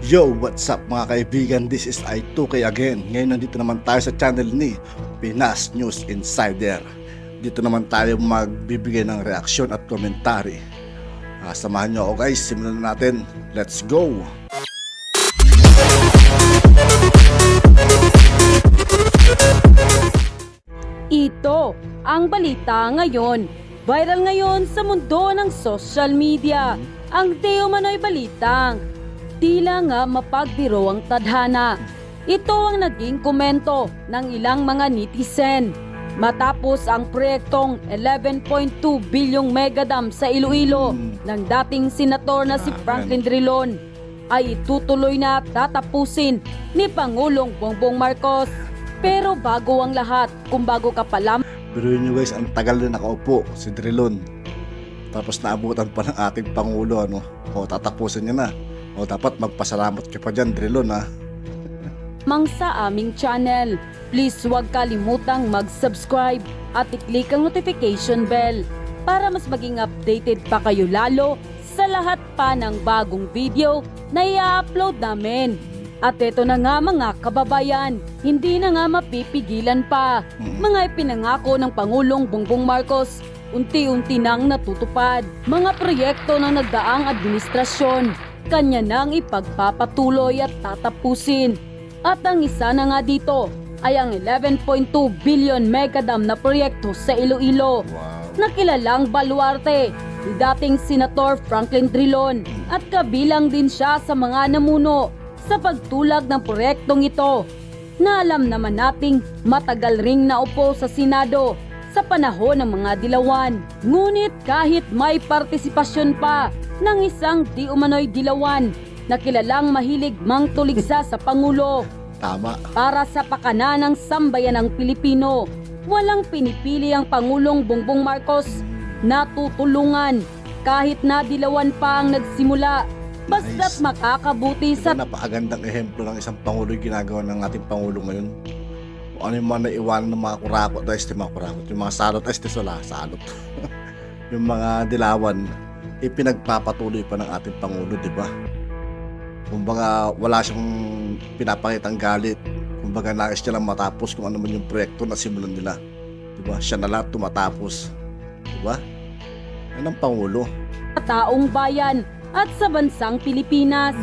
Yo, what's up mga kaibigan? This is I2K again. Ngayon nandito naman tayo sa channel ni Pinas News Insider. Dito naman tayo magbibigay ng reaksyon at komentary. Samahan nyo ako guys, simulan na natin. Let's go! Ito ang balita ngayon. Viral ngayon sa mundo ng social media. Ang di umano'y balitang tila nga mapagbiro ang tadhana. Ito ang naging komento ng ilang mga netizen matapos ang proyektong 11.2 bilyong megadam sa Iloilo ng dating senator na si Franklin Drilon ay itutuloy na at tatapusin ni Pangulong Bongbong Marcos. Pero bago ang lahat, kung bago ka pa lang, pero yun guys, ang tagal na nakaupo si Drilon. Tapos naabutan pa ng ating Pangulo, ano? O tatapusin niya na. O dapat magpasalamat ka pa dyan, Drilon, ha? mang sa aming channel. Please huwag kalimutang mag-subscribe at i-click ang notification bell para mas maging updated pa kayo lalo sa lahat pa ng bagong video na i-upload namin. At ito na nga mga kababayan, hindi na nga mapipigilan pa. Mga ipinangako ng Pangulong Bongbong Marcos, unti-unti nang natutupad. Mga proyekto ng nagdaang administrasyon, kanya nang ipagpapatuloy at tatapusin. At ang isa na nga dito ay ang 11.2 billion megadam na proyekto sa Iloilo. Wow. Nakilalang baluarte ni dating Senator Franklin Drilon at kabilang din siya sa mga namuno sa pagtulag ng proyektong ito na alam naman nating matagal ring naupo sa Senado sa panahon ng mga dilawan. Ngunit kahit may partisipasyon pa ng isang di umano'y dilawan na kilalang mahilig mangtuligsa sa Pangulo Tama. para sa pakanan ng sambayanang Pilipino, walang pinipili ang Pangulong Bongbong Marcos na tutulungan kahit na dilawan pa ang nagsimula. Basta't Nice. makakabuti sa Napakagandang ehemplo ng isang Pangulo yung ginagawa ng ating Pangulo ngayon. Kung ano yung mga naiwanan ng mga kurakot, yung mga salot, salot. Yung mga dilawan, ipinagpapatuloy pa ng ating Pangulo, di ba? Kumbaga wala siyang pinapakitang galit. Kumbaga nais niya lang matapos kung ano man yung proyekto na simulan nila. Di ba? Siya na lahat tumatapos. Di ba? Yan ang Pangulo. taong bayan at sa bansang Pilipinas.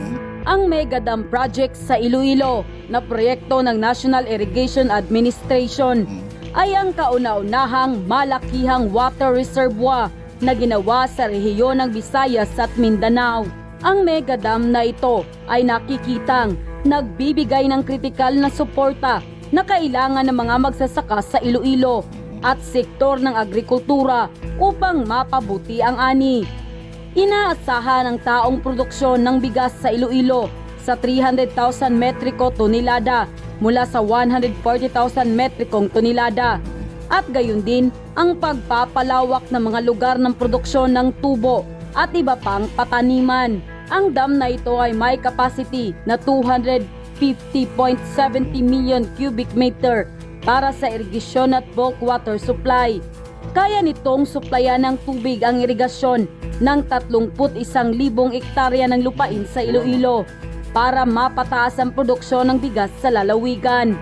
Ang Mega Dam Project sa Iloilo na proyekto ng National Irrigation Administration ay ang kauna-unahang malakihang water reservoir na ginawa sa rehiyon ng Visayas at Mindanao. Ang Mega Dam na ito ay nakikitang nagbibigay ng kritikal na suporta na kailangan ng mga magsasaka sa Iloilo at sektor ng agrikultura upang mapabuti ang ani. Inaasahan ang taong produksyon ng bigas sa Iloilo sa 300,000 metriko tonelada mula sa 140,000 metrikong tonelada. At gayon din ang pagpapalawak ng mga lugar ng produksyon ng tubo at iba pang pataniman. Ang dam na ito ay may capacity na 250.70 million cubic meter para sa irigasyon at bulk water supply. Kaya nitong suplayan ng tubig ang irigasyon ng 31,000 hektarya ng lupain sa Iloilo para mapataas ang produksyon ng bigas sa lalawigan.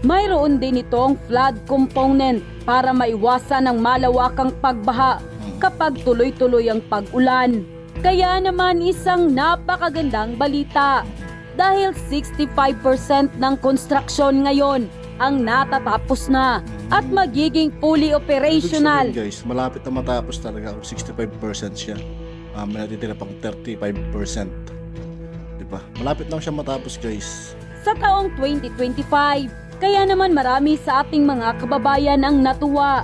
Mayroon din itong flood component para maiwasan ang malawakang pagbaha kapag tuloy-tuloy ang pag-ulan. Kaya naman isang napakagandang balita dahil 65% ng construction ngayon ang natatapos na at magiging fully operational. Ibig sabihin, guys, malapit na matapos talaga kung 65% siya. May natitira pang 35%. Diba? Malapit lang siya matapos, guys. Sa taong 2025, kaya naman marami sa ating mga kababayan ang natuwa.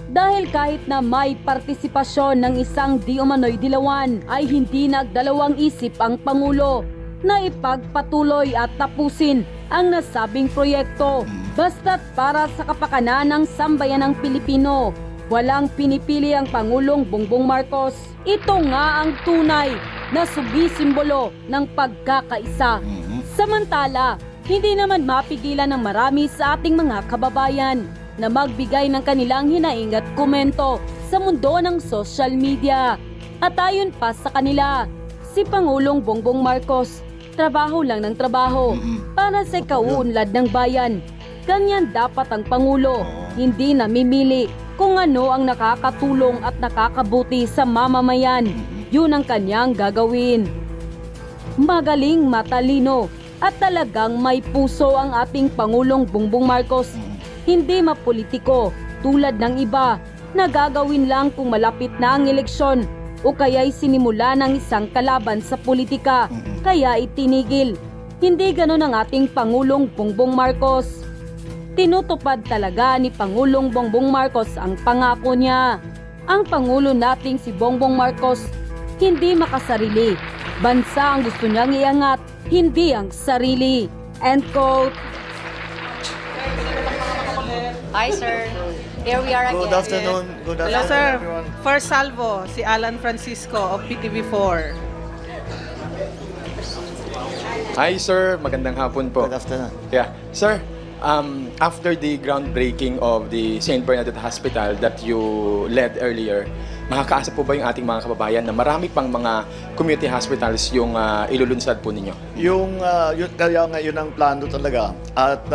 Dahil kahit na may partisipasyon ng isang di umano'y dilawan, ay hindi nagdalawang isip ang Pangulo na ipagpatuloy at tapusin ang nasabing proyekto. Basta't para sa kapakanan ng sambayanang Pilipino, walang pinipili ang Pangulong Bongbong Marcos. Ito nga ang tunay na sumisimbolo ng pagkakaisa. Samantala, hindi naman mapigilan ng marami sa ating mga kababayan na magbigay ng kanilang hinaing at komento sa mundo ng social media. At ayon pa sa kanila, si Pangulong Bongbong Marcos trabaho lang ng trabaho para sa kauunlad ng bayan. Ganyan dapat ang Pangulo, hindi namimili kung ano ang nakakatulong at nakakabuti sa mamamayan. Yun ang kanyang gagawin. Magaling, matalino at talagang may puso ang ating Pangulong Bongbong Marcos. Hindi mapolitiko tulad ng iba na gagawin lang kung malapit na ang eleksyon o kaya'y sinimula ng isang kalaban sa politika kaya itinigil. Hindi ganon ang ating Pangulong Bongbong Marcos. Tinutupad talaga ni Pangulong Bongbong Marcos ang pangako niya. Ang Pangulo nating si Bongbong Marcos hindi makasarili. Bansa ang gusto niyang iangat, hindi ang sarili. End quote. Hi, sir. Here we are again. Good afternoon. Good Hello, afternoon, sir. everyone. First salvo, si Alan Francisco of PTV4. Hi sir, magandang hapon po. Good afternoon. Yeah, sir, after the groundbreaking of the St. Bernadette Hospital that you led earlier, makakaasa po ba yung ating mga kababayan na marami pang mga community hospitals yung ilulunsad po ninyo? Kaya nga yun ang plano talaga. At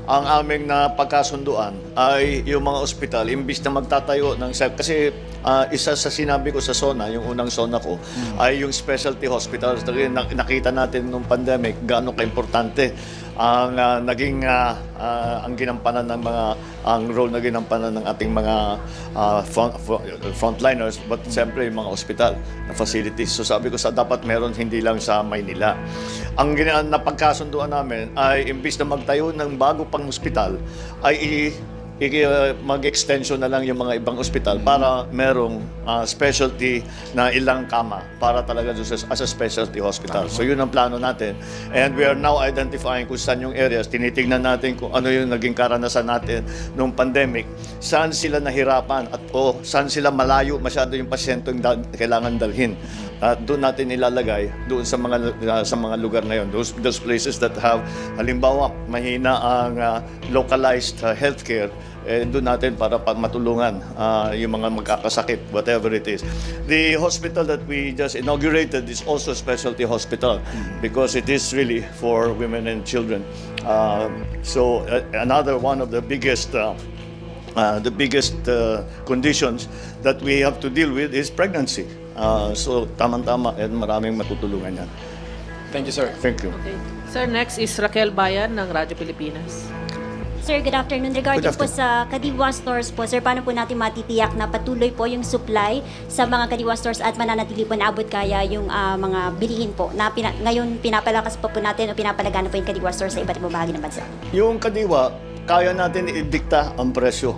ang aming napagkasunduan ay yung mga ospital, imbis na magtatayo ng kasi isa sa sinabi ko sa SONA, yung unang SONA ko, ay yung specialty hospitals. Nakita natin nung pandemic gaano ka-importante ang naging ang ginampanan ng ang role na ginampanan ng ating mga frontliners, but siyempre yung mga ospital na facilities. So sabi ko dapat meron hindi lang sa Maynila. Ang napagkasunduan namin ay imbis na magtayo ng bago pang ospital ay mag-extension na lang yung mga ibang ospital para merong specialty na ilang kama para talaga as a specialty hospital. So yun ang plano natin. And we are now identifying kung saan yung areas. Tinitingnan natin kung ano yung naging karanasan natin nung pandemic. Saan sila nahirapan at saan sila malayo masyado yung pasyente yung kailangan dalhin. Doon natin ilalagay doon sa mga lugar na yun. Those places that have halimbawa mahina ang localized healthcare, doon natin para matulungan yung mga magkakasakit, whatever it is. The hospital that we just inaugurated is also a specialty hospital because it is really for women and children. So another one of the biggest conditions that we have to deal with is pregnancy. So tamang-tama at maraming matutulungan yan. Thank you sir. Thank you. Okay. Sir, next is Raquel Bayan ng Radyo Pilipinas. Sir, good afternoon. Regarding Good po sa Kadiwa stores po, sir, paano po natin matitiyak na patuloy po yung supply sa mga Kadiwa stores at mananatili po na abot kaya yung mga bilihin po na ngayon pinapalakas po natin o pinapalagana po yung Kadiwa stores sa iba't ibang bahagi ng bansa? Yung Kadiwa, kaya natin idikta ang presyo.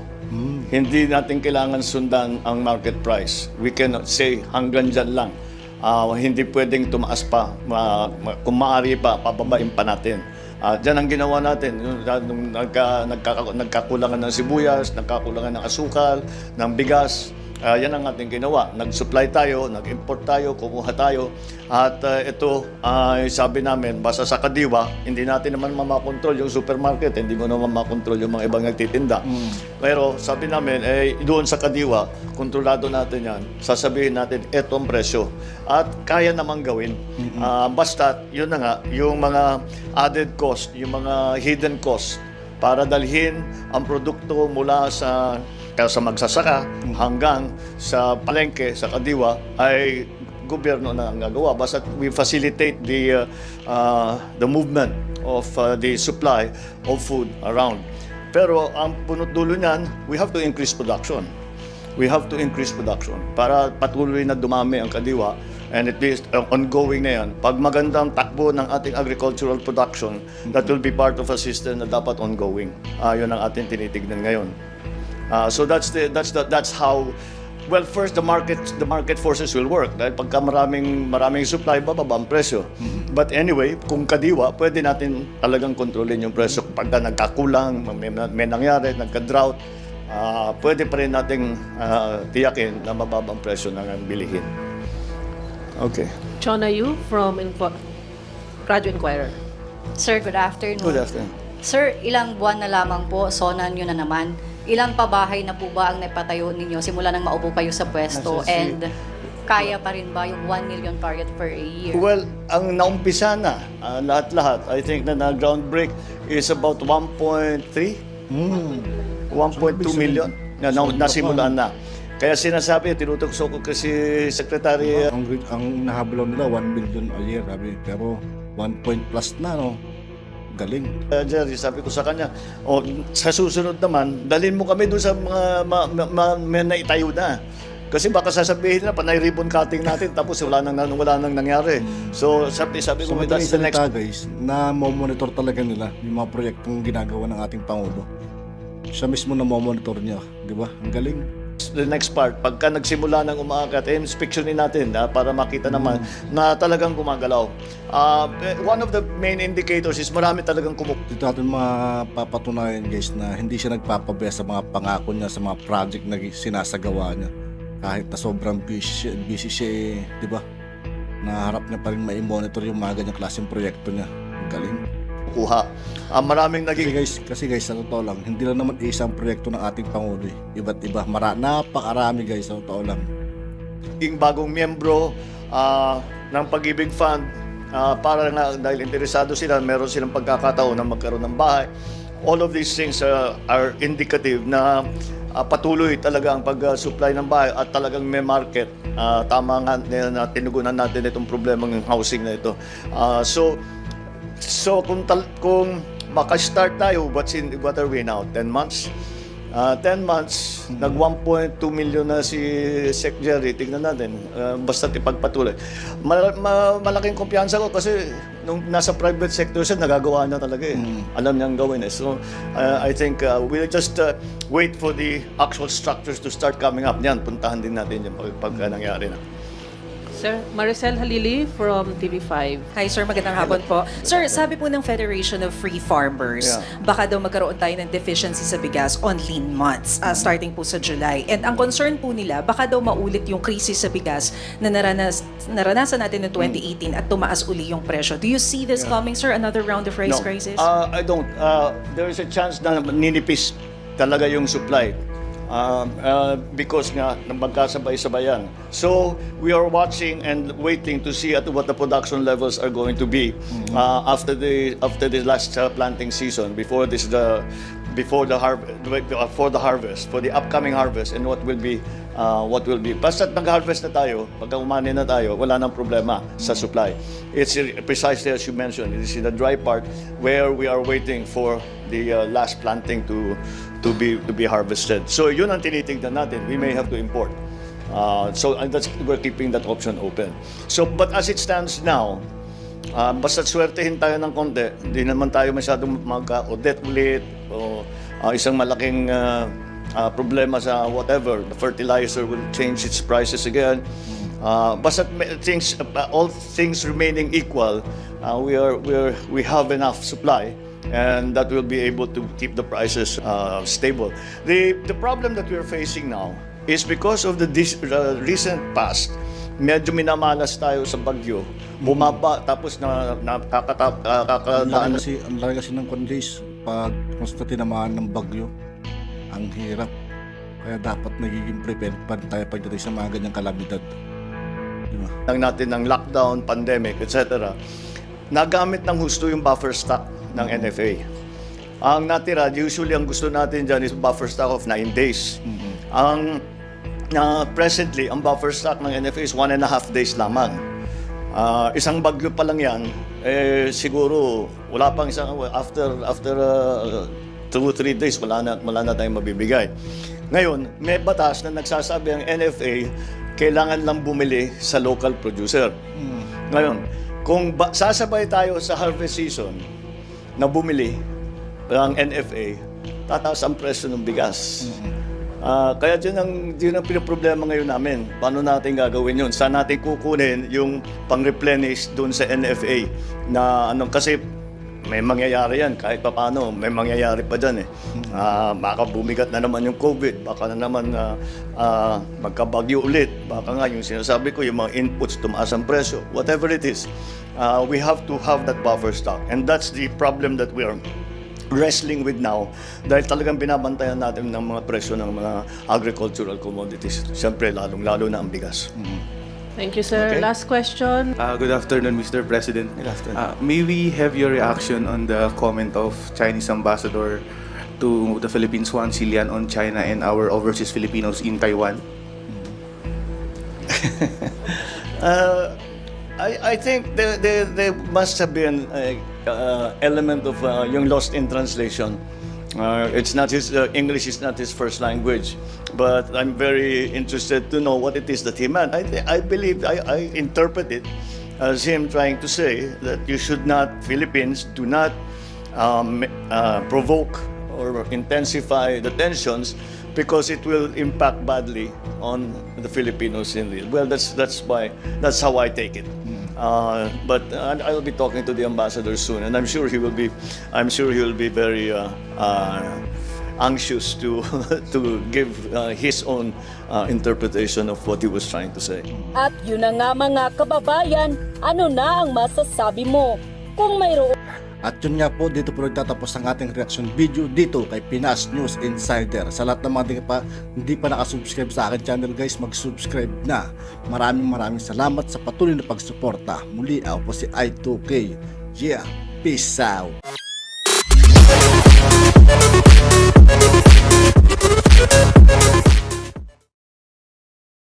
Hindi natin kailangan sundan ang market price. We cannot say hanggang dyan lang. Hindi pwedeng tumaas pa. Kung maaari pa, pababain pa natin. Diyan ang ginawa natin. Nung nagkakulangan ng sibuyas, nagkakulangan ng asukal, ng bigas. Yan ang ating ginawa. Nag-supply tayo, nag-import tayo, kumuha tayo. At ito, sabi namin, basta sa Kadiwa, hindi natin naman mamakontrol yung supermarket, hindi mo naman mamakontrol yung mga ibang nagtitinda. Pero sabi namin, doon sa Kadiwa, kontrolado natin yan. Sasabihin natin, eto ang presyo. At kaya namang gawin. Basta, yun na nga, yung mga added cost, yung mga hidden cost, para dalhin ang produkto mula sa magsasaka hanggang sa palengke, sa Kadiwa, ay gobyerno na ang gagawa. Basta we facilitate the movement of the supply of food around. Pero ang punot dulo niyan, we have to increase production. We have to increase production para patuloy na dumami ang Kadiwa. And it is ongoing na yan. Pag magandang takbo ng ating agricultural production, that will be part of a system na dapat ongoing. Yun ang ating tinitignan ngayon. So that's how, well, first the market forces will work dahil pagka maraming supply, bababa ang presyo. But anyway, kung Kadiwa, pwede natin talagang kontrolin yung presyo. Pagka nagkakulang, may nangyari, nagka-drought, pwede pa rin nating tiyakin na mababa ang presyo ng bilihin. Okay. Chona Yu from Radyo Inquirer. Sir, good afternoon. Good afternoon. Sir, ilang buwan na lamang po, SONA nyo na naman. Ilang pabahay na po ba ang napatayo ninyo simula nang maupo kayo sa pwesto? Nasa And kaya pa rin ba yung 1 million target per year? Well, ang naumpisa na, lahat-lahat, I think na ground break is about 1.3, 1.2 million na nasimulan na. Kaya sinasabi, tinutugso ko kasi Secretary Ang nahablaw nila 1 million a year, sabi. Pero 1 point plus na, no? Galing. Jerry, sabi ko sa kanya, sa susunod naman, dalhin mo kami doon sa mga may naitayo na. Kasi baka sasabihin na, panay ribbon cutting natin, tapos wala nang nangyari. So, sabi ko, So, that's the next. guys, na monitor talaga nila yung mga proyektong ginagawa ng ating Pangulo. Siya mismo na monitor niya, di ba? Ang galing. The next part, pagka nagsimula ng umaakyat, inspectionin natin para makita naman na talagang gumagalaw. One of the main indicators is marami talagang Dito natin mapapatunayan guys na hindi siya nagpapabaya sa mga pangako niya, sa mga project na sinasagawa niya. Kahit na sobrang busy siya, di ba? Naharap niya pa rin ma-monitor yung mga ganyang klaseng proyekto niya. Ang galing. kuha. Maraming naging Kasi guys, sa totoo lang, hindi lang naman isang proyekto ng ating Pangulo. Iba't iba. Napakarami guys, sa totoo lang. bagong miyembro ng Pag-ibig Fund para nga dahil interesado sila, meron silang pagkakataon na magkaroon ng bahay. All of these things are indicative na patuloy talaga ang pag-supply ng bahay at talagang may market. Tama nga na tinugunan natin itong problema ng housing na ito. So kung maka-start tayo, what are we now? 10 months? 10 months, nag 1.2 million na si Sec Jerry. Tignan natin, basta't ipagpatuloy. Malaking kumpiyansa ko kasi nung nasa private sector siya, nagagawa na talaga eh. Alam niyang gawin eh. So, I think we'll just wait for the actual structures to start coming up. Yan, puntahan din natin yung pag nangyari na. Sir, Maricel Halili from TV5. Hi sir, magandang hapon po. Sir, sabi po ng Federation of Free Farmers, baka daw magkaroon tayo ng deficiency sa bigas on lean months, starting po sa July. And ang concern po nila, baka daw maulit yung krisis sa bigas na naranasan natin noong 2018 at tumaas uli yung presyo. Do you see this coming, sir? Another round of rice crisis? I don't. There is a chance na ninipis talaga yung supply. Because nga magkasabay-sabayan. So we are watching and waiting to see at what the production levels are going to be after the last planting season, for the harvest, for the upcoming harvest, and what will be. Basta't nag-harvest na tayo, pagka umani na tayo, wala nang problema sa supply. It's precisely as you mentioned, it is in the dry part where we are waiting for the last planting to be harvested. So yun ang tinitingnan natin. We may have to import. We're keeping that option open. So but as it stands now, basta swertehin tayo ng konti, hindi naman tayo masyadong mag-debt ulit o isang malaking problema sa whatever, the fertilizer will change its prices again. Basta all things remaining equal, we have enough supply, and that will be able to keep the prices stable. The problem that we're facing now is because of the recent past. Medyo minamalas tayo sa bagyo. Bumaba, tapos Ang kakadaan. laki kasi ng condays pag basta tinamaan ng bagyo. Ang hirap. Kaya dapat nagiging prepared pa tayo pagdating sa mga ganyang kalamidad. Diba? Natin ng lockdown, pandemic, etc. Nagamit ng husto yung buffer stock ng NFA. Ang natira, usually ang gusto natin dyan is buffer stock of 9 days. Presently, ang buffer stock ng NFA is 1.5 days lamang. Isang bagyo pa lang yan, siguro wala pang after 2-3 days, wala na tayong mabibigay. Ngayon, may batas na nagsasabi ang NFA, kailangan lang bumili sa local producer. Ngayon, kung sasabay tayo sa harvest season na bumili ng NFA, tataas ang presyo ng bigas. Kaya yun ang pinaproblema ngayon namin. Paano natin gagawin yun? Saan natin kukunin yung pang-replenish doon sa NFA? Kasi may mangyayari yan, kahit pa paano, may mangyayari pa dyan eh. Baka bumigat na naman yung COVID, baka na naman magkabagyo ulit, baka nga yung sinasabi ko, yung mga inputs tumaas ang presyo, whatever it is, we have to have that buffer stock. And that's the problem that we are wrestling with now, dahil talagang binabantayan natin ng mga presyo ng mga agricultural commodities. Siyempre, lalong-lalo na ang bigas. Thank you, sir. Okay. Last question. Good afternoon, Mr. President. Good afternoon. May we have your reaction on the comment of Chinese ambassador to the Philippines, Juan Silian, on China and our overseas Filipinos in Taiwan? I think there must have been an element of yung lost in translation. It's not his English is not his first language, but I'm very interested to know what it is that he meant. I believe I interpret it as him trying to say that you should not, Philippines do not provoke or intensify the tensions because it will impact badly on the Filipinos in the well. That's how I take it. But I'll be talking to the ambassador soon, and I'm sure he will be very anxious to to give his own interpretation of what he was trying to say. At yun na nga mga kababayan, ano na ang masasabi mo? Kung mayroon At yun nga po, dito po nagtatapos ang ating reaction video dito kay Pinas News Insider. Sa lahat ng mga hindi pa nakasubscribe sa akin channel guys, mag-subscribe na. Maraming salamat sa patuloy na pagsuporta. Muli ako po si I2K. Yeah, peace out!